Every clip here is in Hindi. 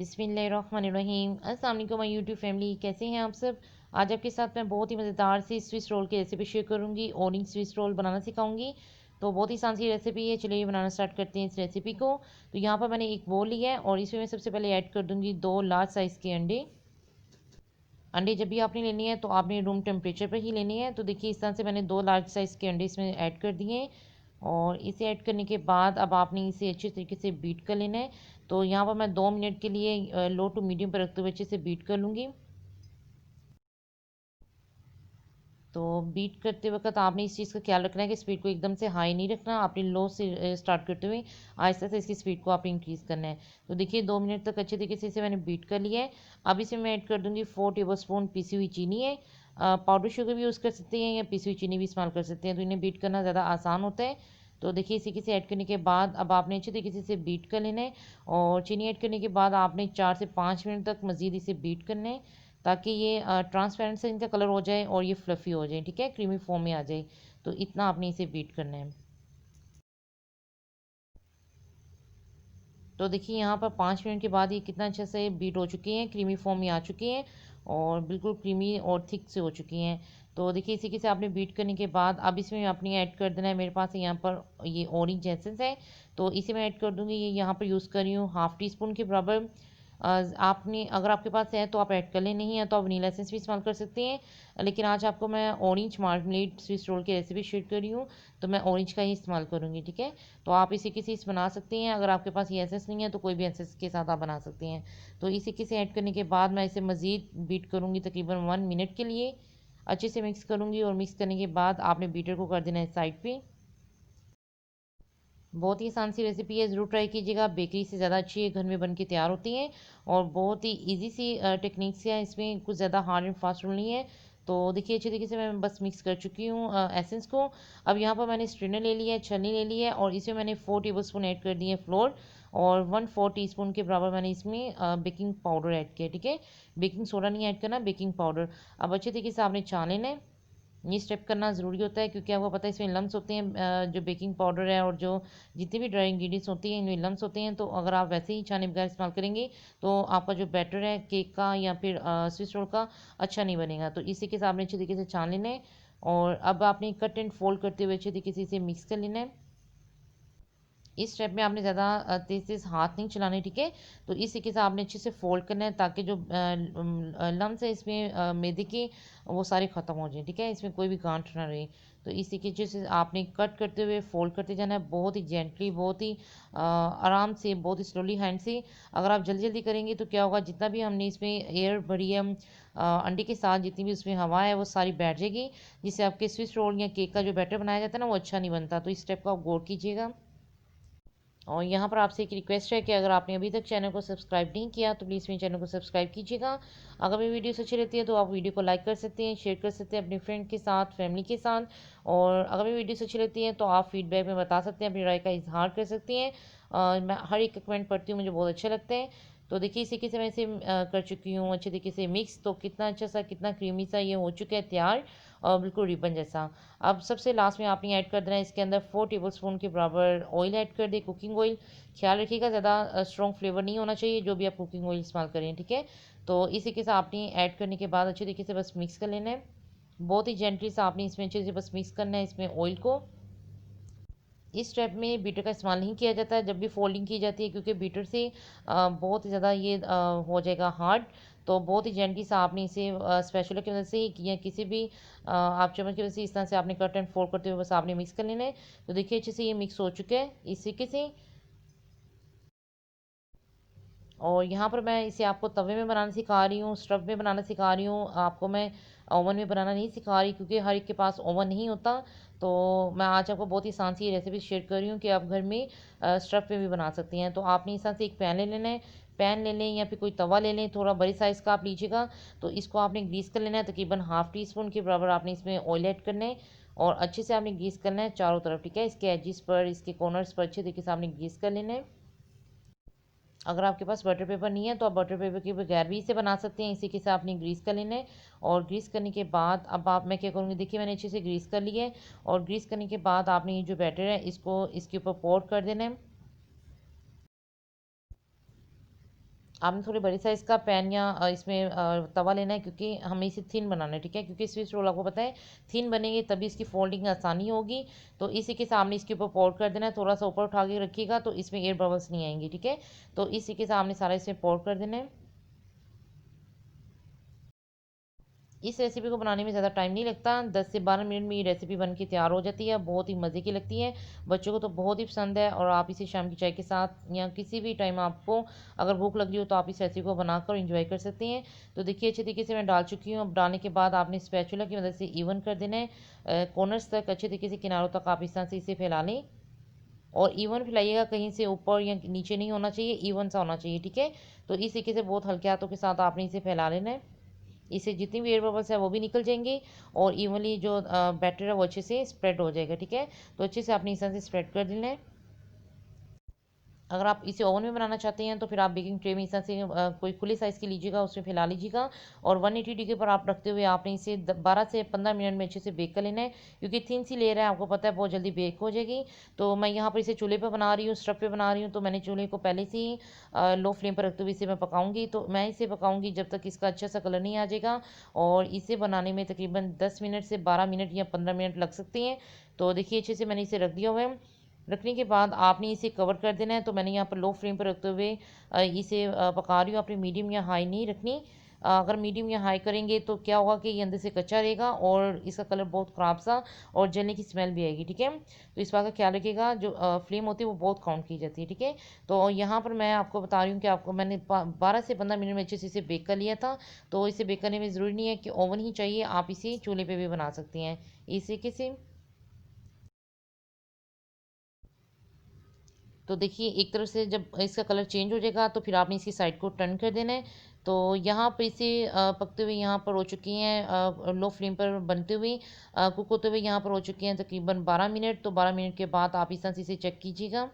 बिस्मिल्लाहिर्रहमानिर्रहीम। अस्सलाम वालेकुम माय यूट्यूब फैमिली, कैसे हैं आप सब। आज आपके साथ मैं बहुत ही मज़ेदार सी स्विस रोल की रेसिपी शेयर करूंगी। ऑनियन स्विस रोल बनाना सिखाऊंगी। तो बहुत ही आसान सी रेसिपी है, चलिए बनाना स्टार्ट करते हैं इस रेसिपी को। तो यहाँ पर मैंने एक बोल लिया है और इसमें मैं सबसे पहले ऐड कर दूँगी 2 लार्ज साइज़ के अंडे। अंडे जब भी आपने लेनी है तो आपने रूम टेम्परेचर पर ही लेनी है। तो देखिए इस तरह से मैंने 2 लार्ज साइज़ के अंडे इसमें ऐड कर दिए हैं। और इसे ऐड करने के बाद अब आपने इसे अच्छे तरीके से बीट कर लेना है। तो यहाँ पर मैं 2 मिनट के लिए लो टू मीडियम पर रखते हुए अच्छे से बीट कर लूँगी। तो बीट करते वक्त आपने इस चीज़ का ख्याल रखना है कि स्पीड को एकदम से हाई नहीं रखना, आपने लो से स्टार्ट करते हुए आहिस्ता से इसकी स्पीड को आपने इंक्रीज़ करना है। तो देखिए 2 मिनट तक अच्छे तरीके से इसे मैंने बीट कर लिया है। अब इसमें मैं ऐड कर दूँगी 4 टेबल स्पून पिसी हुई चीनी है। पाउडर शुगर भी यूज़ कर सकते हैं या पिसी हुई चीनी भी इस्तेमाल कर सकते हैं, तो इन्हें बीट करना ज़्यादा आसान होता है। तो देखिए इसी के से ऐड करने के बाद अब आपने अच्छे तरीके से इसे बीट कर लेना है। और चीनी ऐड करने के बाद आपने 4 से 5 मिनट तक मज़ीद इसे बीट करना है, ताकि ये ट्रांसपेरेंट से इनका कलर हो जाए और ये फ्लफ़ी हो जाए, ठीक है, क्रीमी फॉर्म में आ जाए। तो इतना आपने इसे बीट करना है। तो देखिए यहाँ पर 5 मिनट के बाद ये कितना अच्छे से बीट हो चुकी हैं, क्रीमी फॉर्म में आ चुकी हैं और बिल्कुल क्रीमी और थिक से हो चुकी हैं। तो देखिए इसी के से आपने बीट करने के बाद अब इसमें आपने ऐड कर देना है, मेरे पास यहाँ पर ये ऑरेंज एसेंस है, तो इसे मैं ऐड कर दूँगी। ये यहाँ पर यूज़ कर रही हूँ हाफ़ टी स्पून के बराबर। आपने अगर आपके पास है तो आप ऐड कर लें, नहीं है तो आप वनीला एसेंस भी इस्तेमाल कर सकते हैं। लेकिन आज आपको मैं ऑरेंज मार्मलेट स्विस रोल की रेसिपी शेयर कर रही हूँ, तो मैं ऑरेंज का ही इस्तेमाल करूँगी, ठीक है। तो आप इसी के से बना सकते हैं, अगर आपके पास ये एसेंस नहीं है तो कोई भी एसेंस के साथ आप बना सकते हैं। तो इसी के से ऐड करने के बाद मैं इसे मज़ीद बीट करूँगी तकरीबन 1 मिनट के लिए। अच्छे से मिक्स करूँगी और मिक्स करने के बाद आपने बीटर को कर देना है साइड पे। बहुत ही आसान सी रेसिपी है, ज़रूर ट्राई कीजिएगा। बेकरी से ज़्यादा अच्छी है, घर में बन के तैयार होती हैं और बहुत ही इजी सी टेक्निक्स हैं, इसमें कुछ ज़्यादा हार्ड एंड फास्ट रूल नहीं है। तो देखिए अच्छे तरीके से मैं बस मिक्स कर चुकी हूँ एसेंस को। अब यहाँ पर मैंने स्ट्रेनर ले लिया है, छलनी ले ली है और इसमें मैंने 4 टेबल स्पून ऐड कर दिए फ्लोर और 1/4 टीस्पून के बराबर मैंने इसमें बेकिंग पाउडर ऐड किया, ठीक है। बेकिंग सोडा नहीं ऐड करना, बेकिंग पाउडर। अब अच्छे तरीके से आपने छान लेना है। ये स्टेप करना ज़रूरी होता है क्योंकि आपको पता है इसमें लम्स होते हैं, जो बेकिंग पाउडर है और जो जितनी भी ड्राई इंग्रेडिएंट्स होती हैं इनमें लम्स होते हैं। तो अगर आप वैसे ही छाने बगैर इस्तेमाल करेंगे तो आपका जो बैटर है केक का या फिर स्विस रोल का अच्छा नहीं बनेगा। तो इसी के साथ आपने अच्छे तरीके से छान लेना है और अब आपने कट एंड फोल्ड करते हुए अच्छे तरीके से इसे मिक्स कर लेना है। इस स्टेप में आपने ज़्यादा तेज़ तेज़ हाथ नहीं चलाने, ठीक है। तो इस तरीके से आपने अच्छे से फोल्ड करना है ताकि जो लम्स है इसमें मैदे के वो सारे ख़त्म हो जाएं, ठीक है, इसमें कोई भी गांठ ना रहे। तो इस तरीके से आपने कट करते हुए फोल्ड करते जाना है, बहुत ही जेंटली, बहुत ही आराम से, बहुत ही स्लोली हैंड से। अगर आप जल्दी जल्दी करेंगे तो क्या होगा, जितना भी हमने इसमें एयर भरी है अंडे के साथ, जितनी भी उसमें हवा है वो सारी बैठ जाएगी, जिससे आपके स्विस रोल या केक का जो बैटर बनाया जाता है ना वो अच्छा नहीं बनता। तो इस स्टेप को आप गौर कीजिएगा। और यहाँ पर आपसे एक रिक्वेस्ट है कि अगर आपने अभी तक चैनल को सब्सक्राइब नहीं किया तो प्लीज़ मेरे चैनल को सब्सक्राइब कीजिएगा। अगर मेरी वीडियोस अच्छी रहती है तो आप वीडियो को लाइक कर सकते हैं, शेयर कर सकते हैं अपने फ्रेंड के साथ, फैमिली के साथ। और अगर मेरी वीडियोस अच्छी रहती हैं तो आप फीडबैक में बता सकते हैं, अपनी राय का इजहार कर सकते हैं। मैं हर एक कमेंट पढ़ती हूँ, मुझे बहुत अच्छा लगता है। तो देखिए इसी के से मैं इसे कर चुकी हूँ अच्छे तरीके से मिक्स। तो कितना अच्छा सा, कितना क्रीमी सा ये हो चुका है तैयार, और बिल्कुल रिबन जैसा। अब सबसे लास्ट में आपने ऐड कर देना है इसके अंदर 4 टेबल स्पून के बराबर ऑयल ऐड कर दे, कुकिंग ऑयल। ख्याल रखिएगा ज़्यादा स्ट्रॉन्ग फ्लेवर नहीं होना चाहिए जो भी आप कुकिंग ऑयल इस्तेमाल करें, ठीक है। तो इसी के साथ आपने ऐड करने के बाद अच्छे तरीके से बस मिक्स कर लेना है। बहुत ही जेंटली सा आपने इसमें अच्छे से बस मिक्स करना है इसमें ऑयल को। इस स्टेप में बीटर का इस्तेमाल नहीं किया जाता है जब भी फोल्डिंग की जाती है, क्योंकि बीटर से बहुत ही ज़्यादा ये हो जाएगा हार्ड। तो बहुत ही जेंटली सा आपने इसे स्पैचुला की मदद से ही या किसी भी आप चम्मच की वजह से इस तरह से आपने कट एंड फोल्ड करते हुए बस आपने मिक्स कर लेना है। तो देखिए अच्छे से ये मिक्स हो चुका है इस तरीके से। और यहाँ पर मैं इसे आपको तवे में बनाना सिखा रही हूँ, स्टव में बनाना सिखा रही हूँ, आपको मैं ओवन में बनाना नहीं सिखा रही क्योंकि हर एक के पास ओवन नहीं होता। तो मैं आज आपको बहुत ही आसान सी रेसिपी शेयर कर रही हूँ कि आप घर में स्टव पे भी बना सकती हैं। तो आपने इस तरह से एक पैन ले लेना है, पैन ले लें या फिर कोई तवा ले लें, थोड़ा बड़ी साइज़ का आप लीजिएगा। तो इसको आपने ग्रीस कर लेना है, तकरीबन ½ टी स्पून के बराबर आपने इसमें ऑयल ऐड करना है और अच्छे से आपने ग्रीस करना है चारों तरफ, ठीक है। इसके एजिस पर, इसके कॉर्नर्स पर अच्छे तरीके से आपने ग्रीस कर लेना है। अगर आपके पास बटर पेपर नहीं है तो आप बटर पेपर के बगैर भी इसे बना सकते हैं। इसी के साथ आपने ग्रीस कर लेना है और ग्रीस करने के बाद अब आप मैं क्या करूँगी, देखिए मैंने अच्छे से ग्रीस कर लिया है। और ग्रीस करने के बाद आपने ये जो बैटर है इसको इसके ऊपर पोर कर देना है। आपने थोड़े बड़े साइज़ का पैन या इसमें तवा लेना है, क्योंकि हमें इसे थिन बनाना है, ठीक है, क्योंकि स्विस रोल आपको पता है थिन बनेंगे तभी इसकी फोल्डिंग आसानी होगी। तो इसी के सामने इसके ऊपर पोर कर देना है, थोड़ा सा ऊपर उठा के रखिएगा तो इसमें एयर बबल्स नहीं आएंगे, ठीक है। तो इसी के सामने सारा इसमें पोर कर देना है। इस रेसिपी को बनाने में ज़्यादा टाइम नहीं लगता, 10 से 12 मिनट में ये रेसिपी बन के तैयार हो जाती है। बहुत ही मज़े की लगती है, बच्चों को तो बहुत ही पसंद है। और आप इसे शाम की चाय के साथ या किसी भी टाइम आपको अगर भूख लग रही हो तो आप इस रेसिपी को बनाकर इंजॉय कर सकते हैं। तो देखिए अच्छे तरीके से मैं डाल चुकी हूँ। अब डालने के बाद आपने स्पैचुला की मदद से इवन कर देना है, कॉर्नर्स तक अच्छे तरीके से, किनारों तक आप इस तरह से इसे फैला लें। और इवन फैलाइएगा, कहीं से ऊपर या नीचे नहीं होना चाहिए, इवन सा होना चाहिए, ठीक है। तो इस तरीके से बहुत हल्के हाथों के साथ आपने इसे फैला लेना है। इससे जितनी भी एयर बबल्स है वो भी निकल जाएंगे और इवनली जो बैटर है वो अच्छे से स्प्रेड हो जाएगा, ठीक है। तो अच्छे से आपने इस तरह से स्प्रेड कर देना है। अगर आप इसे ओवन में बनाना चाहते हैं तो फिर आप बेकिंग ट्रे में इस तरह से कोई खुले साइज़ की लीजिएगा, उसमें फैला लीजिएगा। और 180 डिग्री पर आप रखते हुए आपने इसे 12 से 15 मिनट में अच्छे से बेक कर लेना है, क्योंकि थिन सी लेयर है, आपको पता है बहुत जल्दी बेक हो जाएगी। तो मैं यहाँ पर इसे चूल्हे पर बना रही हूँ, स्टव पे बना रही हूँ, तो मैंने चूल्हे को पहले से ही लो फ्लेम पर रखते हुए इसे मैं पकाऊंगी। तो मैं इसे पकाऊंगी जब तक इसका अच्छा सा कलर नहीं आ जाएगा। और इसे बनाने में तकरीबन 10 मिनट से 12 मिनट या 15 मिनट लग सकते हैं। तो देखिए अच्छे से मैंने इसे रख दिया हुआ है। रखने के बाद आपने इसे कवर कर देना है। तो मैंने यहाँ पर लो फ्लेम पर रखते हुए इसे पका रही हूँ। आपने मीडियम या हाई नहीं रखनी। अगर मीडियम या हाई करेंगे तो क्या होगा कि ये अंदर से कच्चा रहेगा और इसका कलर बहुत ख़राब सा और जलने की स्मेल भी आएगी, ठीक है। तो इस बात का ख्याल रखिएगा, जो फ्लेम होती है वो बहुत काउंट की जाती है, ठीक है। तो यहाँ पर मैं आपको बता रही हूँ कि आपको मैंने 12 से 15 मिनट में अच्छे से इसे बेक कर लिया था। तो इसे बेक करने में ज़रूरी नहीं है कि ओवन ही चाहिए, आप इसे चूल्हे पर भी बना सकती हैं इसी के से। तो देखिए एक तरफ से जब इसका कलर चेंज हो जाएगा तो फिर आपने इसकी साइड को टर्न कर देना है। तो यहाँ पर इसे पकते हुए यहाँ पर हो चुकी हैं, लो फ्लेम पर बनते हुए कुक होते हुए यहाँ पर हो चुके हैं तकरीबन 12 मिनट। तो 12 मिनट के बाद आप इस तरह से इसे चेक कीजिएगा।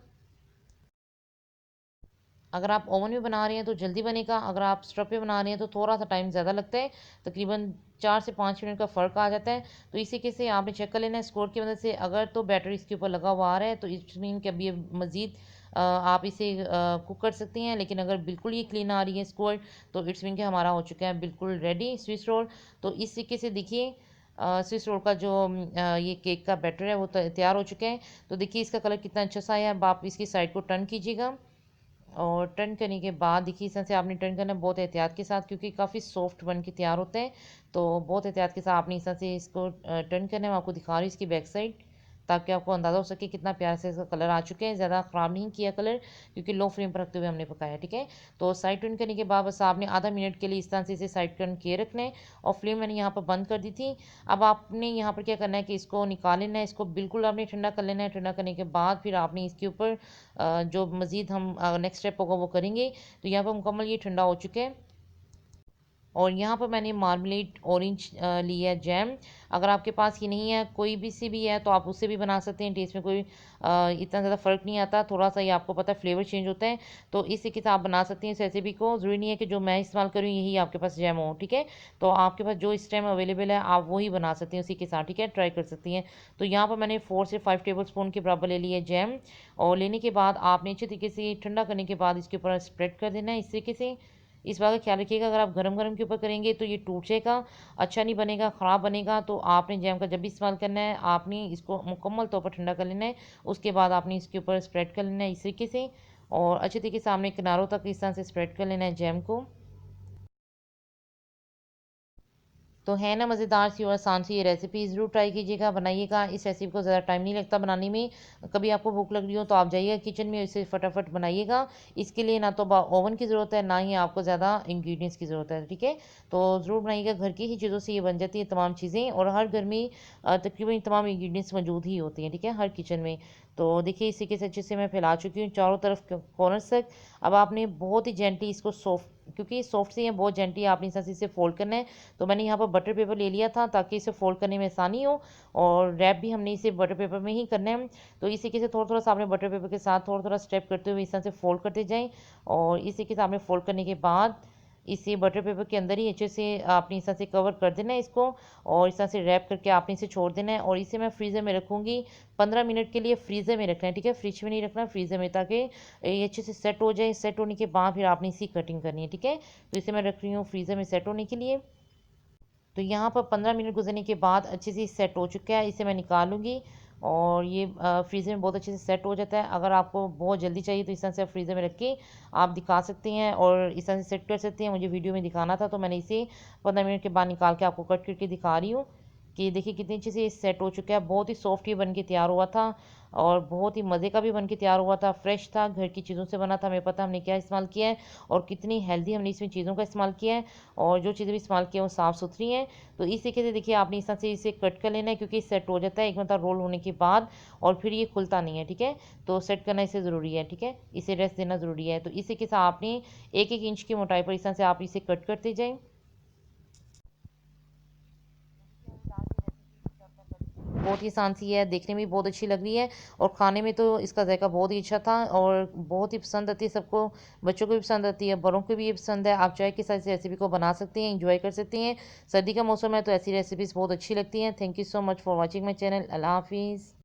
अगर आप ओवन में बना रहे हैं तो जल्दी बनेगा, अगर आप स्टव पे बना रहे हैं तो थोड़ा सा टाइम ज़्यादा लगता है, तकरीबन 4 से 5 मिनट का फ़र्क आ जाता है। तो इसी के से आपने चेक कर लेना है स्कोर की मदद से। अगर तो बैटर इसके ऊपर लगा हुआ आ रहा है तो इट्स मीन कि अभी मज़ीद आप इसे कुक कर सकती हैं। लेकिन अगर बिल्कुल ये क्लीन आ रही है स्कोर तो इट्स मीन कि हमारा हो चुका है बिल्कुल रेडी स्विस रोल। तो इस तरीके से देखिए स्विस रोल का जो ये केक का बैटर है वो तैयार हो चुका है। तो देखिए इसका कलर कितना अच्छा सा है। अब आप इसकी साइड को टर्न कीजिएगा और टर्न करने के बाद देखिए इस तरह से आपने टर्न करना है बहुत एहतियात के साथ, क्योंकि काफ़ी सॉफ्ट बन के तैयार होते हैं। तो बहुत एहतियात के साथ आपने इस तरह से इसको टर्न करना है। मैं आपको दिखा रही हूँ इसकी बैक साइड, ताकि आपको अंदाज़ा हो सके कितना प्यार से इसका कलर आ चुके हैं। ज़्यादा ख़राब नहीं किया कलर, क्योंकि लो फ्लेम पर रखते हुए हमने पकाया, ठीक है। तो साइड टर्न करने के बाद बस आपने आधा मिनट के लिए इस तरह से इसे साइड टर्न किए रखना है। और फ्लेम मैंने यहाँ पर बंद कर दी थी। अब आपने यहाँ पर क्या करना है कि इसको निकाल लेना है, इसको बिल्कुल आपने ठंडा कर लेना है। ठंडा करने के बाद फिर आपने इसके ऊपर जो मज़ीद हम नेक्स्ट स्टेप होगा वो करेंगे। तो यहाँ पर मुकम्मल ये ठंडा हो चुके हैं। और यहाँ पर मैंने मार्मलेट ऑरेंज लिया है, जैम। अगर आपके पास ये नहीं है, कोई भी सी भी है, तो आप उससे भी बना सकते हैं। टेस्ट में कोई इतना ज़्यादा फ़र्क नहीं आता, थोड़ा सा ये आपको पता है फ्लेवर चेंज होता है। तो इस तरीके से आप बना सकते हैं इस रेसिपी को। ज़रूरी नहीं है कि जो मैं इस्तेमाल करूँ यही आपके पास जैम हो, ठीक है। तो आपके पास जो इस टाइम अवेलेबल है आप वही बना सकते हैं उसी के साथ, ठीक है, ट्राई कर सकती हैं। तो यहाँ पर मैंने 4 से 5 टेबल स्पून के बराबर ले लिया जैम। और लेने के बाद आपने अच्छे तरीके से ठंडा करने के बाद इसके ऊपर स्प्रेड कर देना है इस तरीके से। इस बात का ख्याल रखिएगा, अगर आप गरम गरम के ऊपर करेंगे तो ये टूट जाएगा, अच्छा नहीं बनेगा, ख़राब बनेगा। तो आपने जैम का जब भी इस्तेमाल करना है आपने इसको मुकम्मल तौर पर ठंडा कर लेना है। उसके बाद आपने इसके ऊपर स्प्रेड कर लेना है इस तरीके से। और अच्छे तरीके से आपने किनारों तक इस तरह से स्प्रेड कर लेना है जैम को। तो है ना मज़ेदार सी और आसान सी ये रेसिपी, ज़रूर ट्राई कीजिएगा, बनाइएगा। इस रेसिपी को ज़्यादा टाइम नहीं लगता बनाने में। कभी आपको भूख लग रही हो तो आप जाइएगा किचन में, इसे फटाफट बनाइएगा। इसके लिए ना तो ओवन की ज़रूरत है, ना ही आपको ज़्यादा इंग्रेडिएंट्स की ज़रूरत है, ठीक है। तो ज़रूर बनाइएगा, घर की ही चीज़ों से ये बन जाती है तमाम चीज़ें। और हर घर में तकरीबन तमाम इंग्रेडिएंट्स मौजूद ही होती हैं, ठीक है, हर किचन में। तो देखिए इसी के अच्छे से मैं फैला चुकी हूँ चारों तरफ कॉर्नर्स तक। अब आपने बहुत ही जेंटली इसको सॉफ्ट, क्योंकि सॉफ्ट से ये बहुत जेंटली आपने इस तरह से इसे फोल्ड करना है। तो मैंने यहाँ पर बटर पेपर ले लिया था ताकि इसे फोल्ड करने में आसानी हो। और रैप भी हमने इसे बटर पेपर में ही करना है। तो इसी के से थोड़ा थोड़ा सा आपने बटर पेपर के साथ थोड़ा थोड़ा स्टेप करते हुए इस तरह से फोल्ड करते जाएं। और इसी के साथ आपने फोल्ड करने के बाद इसे बटर पेपर के अंदर ही अच्छे से आपने इस तरह से कवर कर देना है इसको, और इस तरह से रैप करके आपने इसे छोड़ देना है। और इसे मैं फ्रीज़र में रखूँगी 15 मिनट के लिए। फ्रीज़र में रखना है, ठीक है, फ्रिज में नहीं रखना, फ्रीज़र में, ताकि ये अच्छे से सेट हो जाए। सेट होने के बाद फिर आपने इसी कटिंग करनी है, ठीक है। तो इसे मैं रख रही हूँ फ्रीज़र में सेट होने के लिए। तो यहाँ पर 15 मिनट गुजरने के बाद अच्छे से सेट हो चुका है। इसे मैं निकालूंगी और ये फ्रीज़र में बहुत अच्छे से सेट हो जाता है। अगर आपको बहुत जल्दी चाहिए तो इस तरह से आप फ्रीज़र में रख के आप दिखा सकते हैं और इस तरह से सेट कर सकते हैं। मुझे वीडियो में दिखाना था तो मैंने इसे 15 मिनट के बाद निकाल के आपको कट करके दिखा रही हूँ कि देखिए कितनी अच्छे से ये सेट हो चुका है। बहुत ही सॉफ्ट ये बन के तैयार हुआ था और बहुत ही मज़े का भी बन के तैयार हुआ था। फ्रेश था, घर की चीज़ों से बना था। हमें पता हमने क्या इस्तेमाल किया है और कितनी हेल्दी हमने इसमें चीज़ों का इस्तेमाल किया है, और जो चीज़ें भी इस्तेमाल की हैं वो साफ़ सुथरी हैं। तो इस तरीके से देखिए आपने इस तरह से इसे कट कर लेना है, क्योंकि सेट हो जाता है एक मतलब रोल होने के बाद, और फिर ये खुलता नहीं है, ठीक है। तो सेट करना इसे ज़रूरी है, ठीक है, इसे रेस्ट देना ज़रूरी है। तो इसी के साथ आपने 1-1 इंच की मोटाई पर इस तरह से आप इसे कट करते जाएँ। बहुत ही आसान सी है, देखने में भी बहुत अच्छी लग रही है और खाने में तो इसका जायका बहुत ही अच्छा था और बहुत ही पसंद आती है सबको। बच्चों को भी पसंद आती है, बड़ों को भी ये पसंद है। आप चाय के साथ इस रेसिपी को बना सकते हैं, इंजॉय कर सकते हैं। सर्दी का मौसम है तो ऐसी रेसिपीज़ बहुत अच्छी लगती हैं। Thank you so much for watching my channel. Allah हाफिज़।